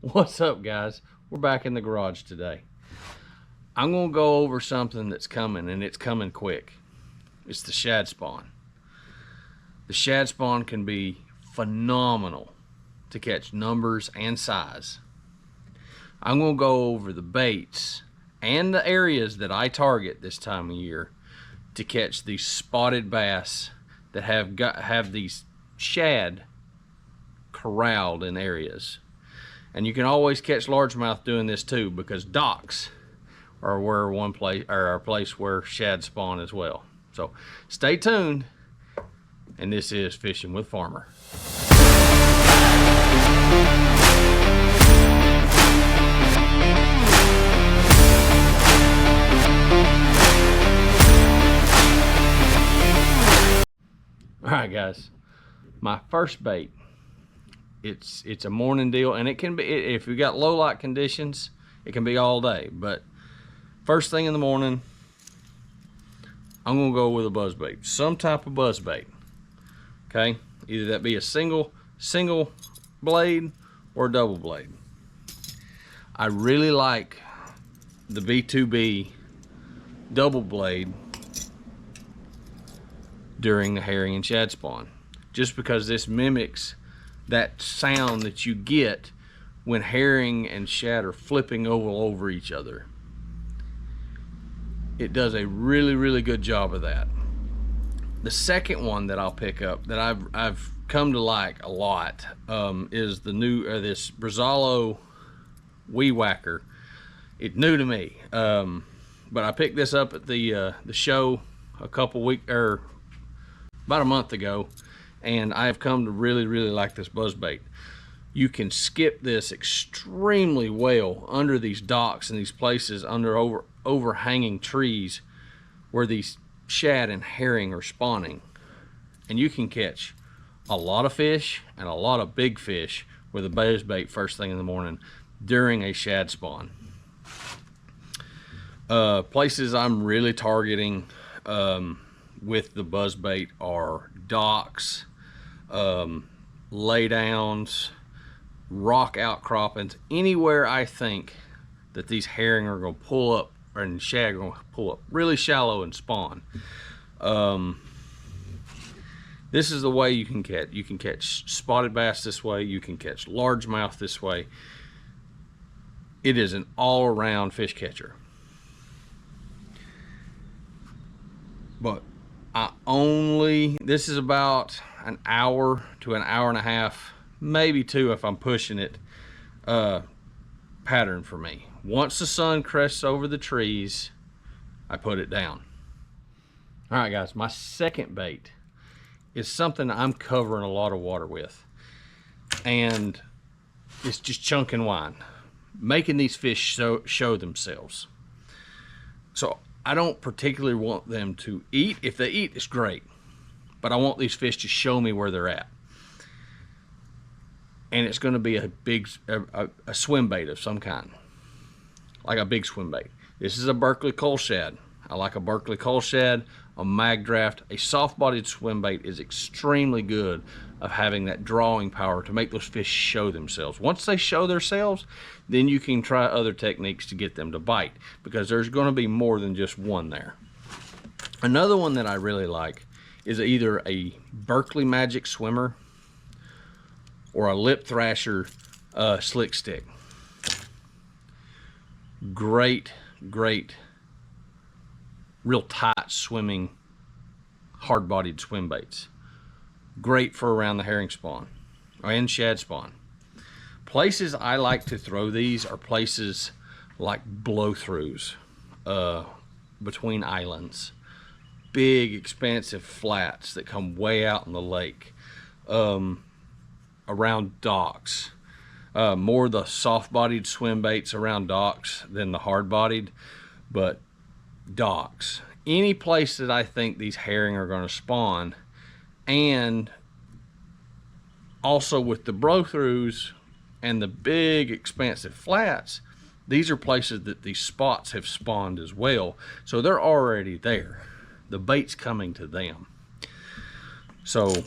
What's up, guys? We're back in the garage today. I'm gonna go over something that's coming, and it's coming quick. It's the shad spawn. The shad spawn can be phenomenal to catch numbers and size. I'm gonna go over the baits and the areas that I target this time of year to catch these spotted bass that have these shad corralled in areas. And you can always catch largemouth doing this too, because docks are where a place where shad spawn as well. So stay tuned, and this is Fishing with Farmer. All right, guys, my first bait. It's a morning deal, and it can be, if you got low light conditions, it can be all day. But first thing in the morning, I'm gonna go with a buzz bait, some type of buzz bait. Okay, either that be a single blade or a double blade. I really like the B2B double blade during the herring and shad spawn, just because this mimics that sound that you get when herring and shad are flipping over each other. It does a really good job of that. The second one that I'll pick up that I've come to like a lot is the new this Brazalo Weed Whacker. It's new to me, but I picked this up at the show about a month ago, and I have come to really like this buzz bait. You can skip this extremely well under these docks and these places under overhanging trees where these shad and herring are spawning, and you can catch a lot of fish and a lot of big fish with a buzz bait first thing in the morning during a shad spawn. Places I'm really targeting with the buzz bait are docks, laydowns, rock outcroppings, anywhere I think that these herring are going to pull up and shad are going to pull up really shallow and spawn. This is the way you can catch spotted bass this way. You can catch largemouth this way. It is an all-around fish catcher. But this is about an hour to an hour and a half, maybe two if I'm pushing it, pattern for me. Once the sun crests over the trees, I put it down. All right, guys, my second bait is something I'm covering a lot of water with, and it's just chunk and wind, making these fish show themselves. So I don't particularly want them to eat. If they eat, it's great, but I want these fish to show me where they're at. And it's going to be a swim bait of some kind, like a big swim bait. This is a Berkley coal shad. I like a Berkley coal shad, a mag draft. A soft-bodied swim bait is extremely good of having that drawing power to make those fish show themselves. Once they show themselves, then you can try other techniques to get them to bite, because there's going to be more than just one there. Another one that I really like is either a Berkley Magic Swimmer or a Lip Thrasher Slick Stick. Great, real tight swimming, hard-bodied swim baits. Great for around the herring spawn and shad spawn. Places I like to throw these are places like blow-throughs between islands. Big, expansive flats that come way out in the lake. Around docks. More the soft-bodied swim baits around docks than the hard-bodied, but docks. Any place that I think these herring are going to spawn, and also with the blow-throughs and the big expansive flats, these are places that these spots have spawned as well, so they're already there. The bait's coming to them. So,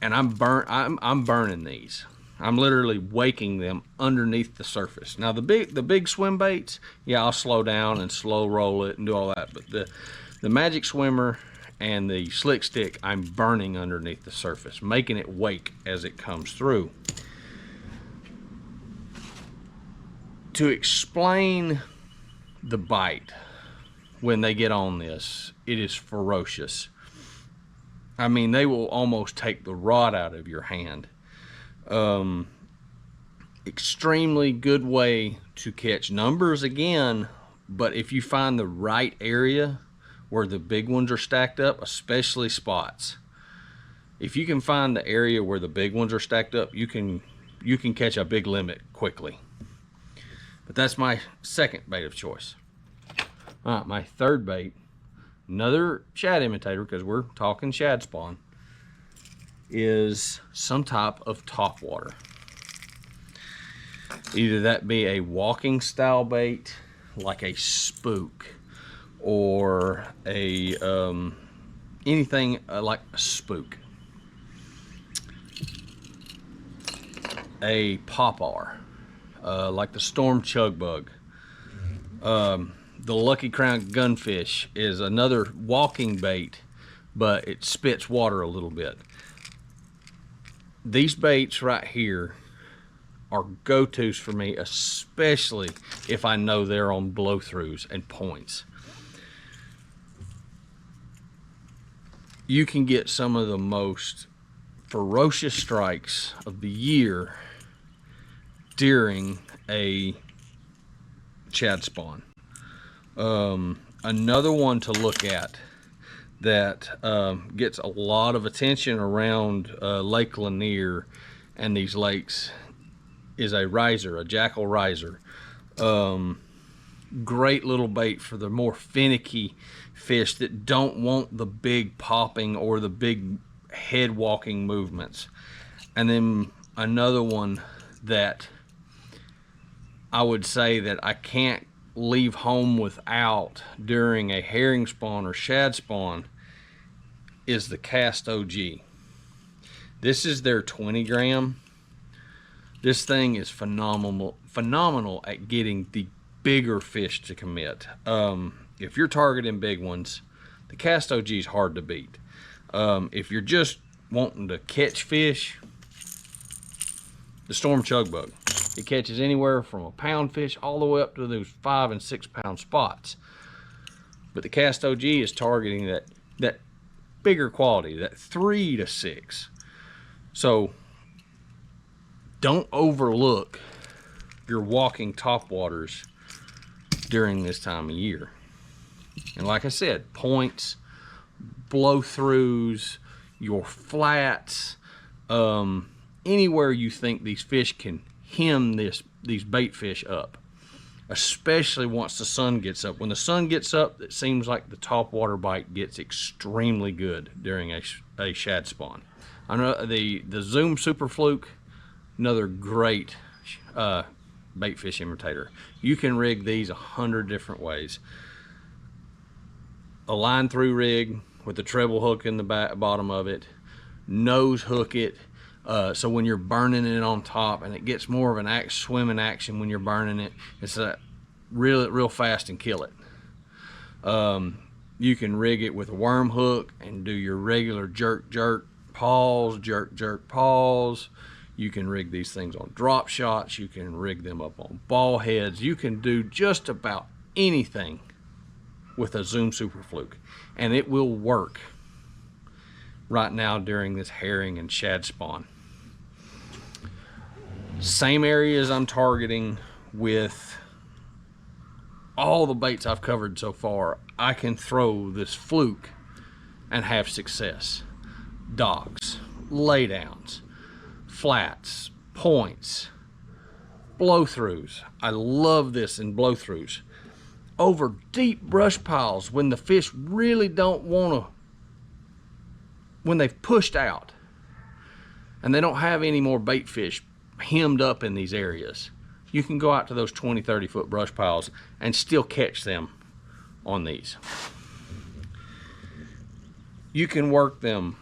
and I'm burning these. I'm literally waking them underneath the surface. Now the big swim baits, yeah, I'll slow down and slow roll it and do all that. But the Magic Swimmer and the Slick Stick, I'm burning underneath the surface, making it wake as it comes through. To explain the bite when they get on this, it is ferocious. I mean, they will almost take the rod out of your hand. Extremely good way to catch numbers again, but if you find the right area where the big ones are stacked up, especially spots, if you can find the area where the big ones are stacked up, you can catch a big limit quickly. But that's my second bait of choice. All right, my third bait, another shad imitator, because we're talking shad spawn, is some type of top water. Either that be a walking style bait like a spook, or a anything like a spook, a popar, like the Storm Chug Bug. The Lucky Crown Gunfish is another walking bait, but it spits water a little bit. These baits right here are go-tos for me, especially if I know they're on blow-throughs and points. You can get some of the most ferocious strikes of the year during a shad spawn. Another one to look at that gets a lot of attention around Lake Lanier and these lakes is a riser, a jackal riser. Great little bait for the more finicky fish that don't want the big popping or the big head walking movements. And then another one that I would say that I can't leave home without during a herring spawn or shad spawn is the Cast OG. This is their 20 gram. This thing is phenomenal at getting the bigger fish to commit. If you're targeting big ones, the Cast OG is hard to beat. If you're just wanting to catch fish, the Storm Chug Bug. It catches anywhere from a pound fish all the way up to those 5 and 6 pound spots. But the Cast OG is targeting that bigger quality, that 3 to 6. So don't overlook your walking topwaters during this time of year. And like I said, points, blow-throughs, your flats, anywhere you think these fish can hem these bait fish up, especially once the sun gets up. When the sun gets up, it seems like the top water bite gets extremely good during a shad spawn. I know the Zoom Super Fluke, another great bait fish imitator. You can rig these 100 different ways. A line through rig with a treble hook in the bottom of it, nose hook it, so when you're burning it on top, and it gets more of an swimming action when you're burning it, it's real fast and kill it. You can rig it with a worm hook and do your regular jerk pause, jerk pause. You can rig these things on drop shots. You can rig them up on ball heads. You can do just about anything with a Zoom Super Fluke, and it will work right now during this herring and shad spawn. Same areas I'm targeting with all the baits I've covered so far. I can throw this fluke and have success. Docks, laydowns, flats, points, blow-throughs. I love this in blow-throughs. Over deep brush piles when the fish really don't want to, when they've pushed out and they don't have any more bait fish hemmed up in these areas, you can go out to those 20-30 foot brush piles and still catch them on these. You can work them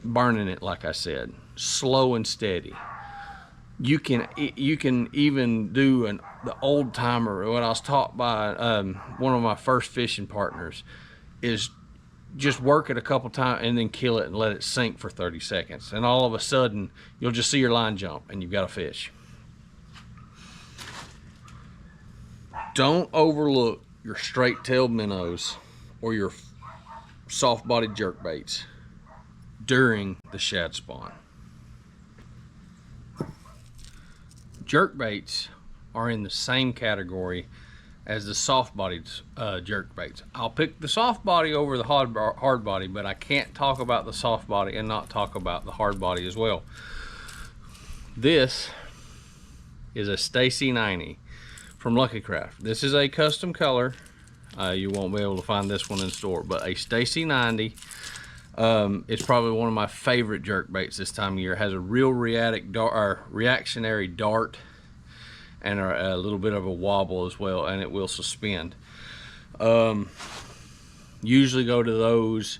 burning it, like I said, slow and steady. You can even do the old timer. What I was taught by one of my first fishing partners is just work it a couple times and then kill it and let it sink for 30 seconds. And all of a sudden, you'll just see your line jump and you've got a fish. Don't overlook your straight-tailed minnows or your soft-bodied jerkbaits during the shad spawn. Jerkbaits are in the same category as the soft-bodied jerkbaits. I'll pick the soft body over the hard body, but I can't talk about the soft body and not talk about the hard body as well. This is a Stacy 90 from Lucky Craft. This is a custom color. You won't be able to find this one in store, but a Stacy 90. It's probably one of my favorite jerkbaits this time of year. It has a real reactionary dart and a little bit of a wobble as well, and it will suspend. Usually go to those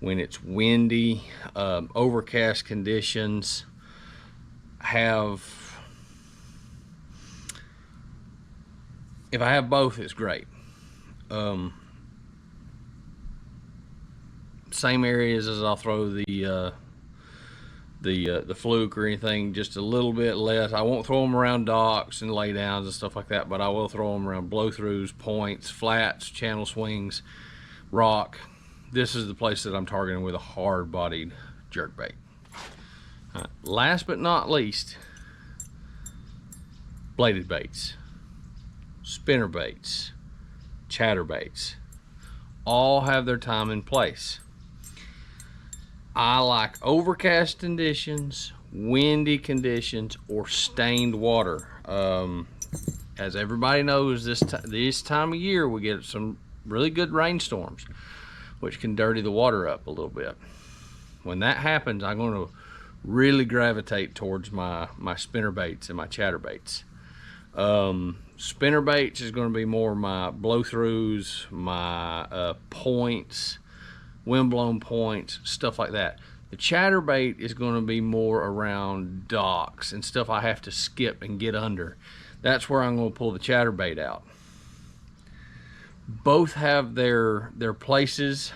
when it's windy, overcast conditions. If I have both, it's great. Same areas as I'll throw the fluke or anything, just a little bit less. I won't throw them around docks and laydowns and stuff like that, but I will throw them around blow-throughs, points, flats, channel swings, rock. This is the place that I'm targeting with a hard-bodied jerkbait. Last but not least, bladed baits, spinner baits, chatterbaits, all have their time and place. I like overcast conditions, windy conditions, or stained water. As everybody knows, this time of year we get some really good rainstorms, which can dirty the water up a little bit. When that happens, I'm going to really gravitate towards my spinner baits and my chatterbaits. Spinner baits is going to be more my blow-throughs, my points, windblown points, stuff like that. The chatterbait is going to be more around docks and stuff I have to skip and get under. That's where I'm going to pull the chatterbait out. Both have their places,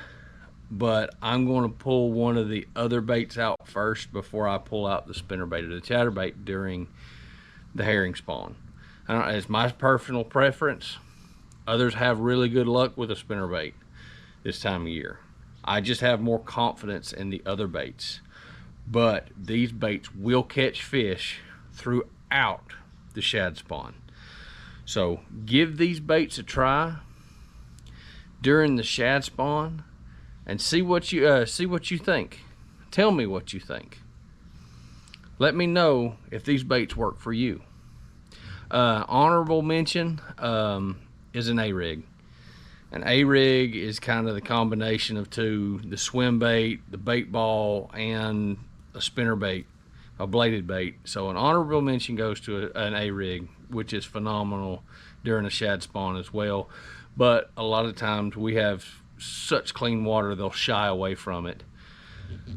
but I'm going to pull one of the other baits out first before I pull out the spinnerbait or the chatterbait during the herring spawn. It's my personal preference. Others have really good luck with a spinnerbait this time of year. I just have more confidence in the other baits. But these baits will catch fish throughout the shad spawn. So give these baits a try during the shad spawn and see what you think. Tell me what you think. Let me know if these baits work for you. Honorable mention is an A-rig. An A-rig is kind of the combination of two, the swim bait, the bait ball, and a spinner bait, a bladed bait. So an honorable mention goes to an A-rig, which is phenomenal during a shad spawn as well. But a lot of times we have such clean water, they'll shy away from it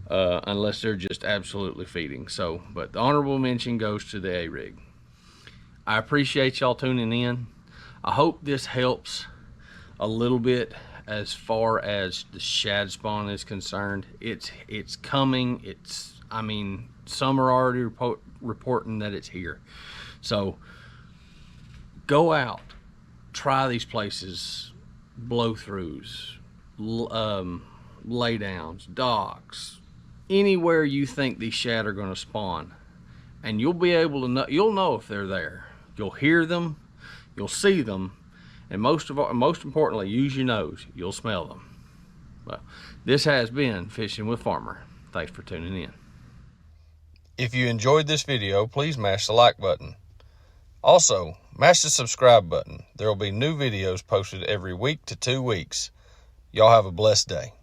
unless they're just absolutely feeding. So, but the honorable mention goes to the A-rig. I appreciate y'all tuning in. I hope this helps a little bit as far as the shad spawn is concerned. It's coming. I mean, some are already reporting that it's here. So go out, try these places, blow-throughs, laydowns, docks, anywhere you think these shad are going to spawn, and you'll be able to know. You'll know if they're there. You'll hear them, you'll see them, and most importantly, use your nose. You'll smell them. Well, this has been Fishing with Farmer. Thanks for tuning in. If you enjoyed this video, please mash the like button. Also, mash the subscribe button. There will be new videos posted every week to 2 weeks. Y'all have a blessed day.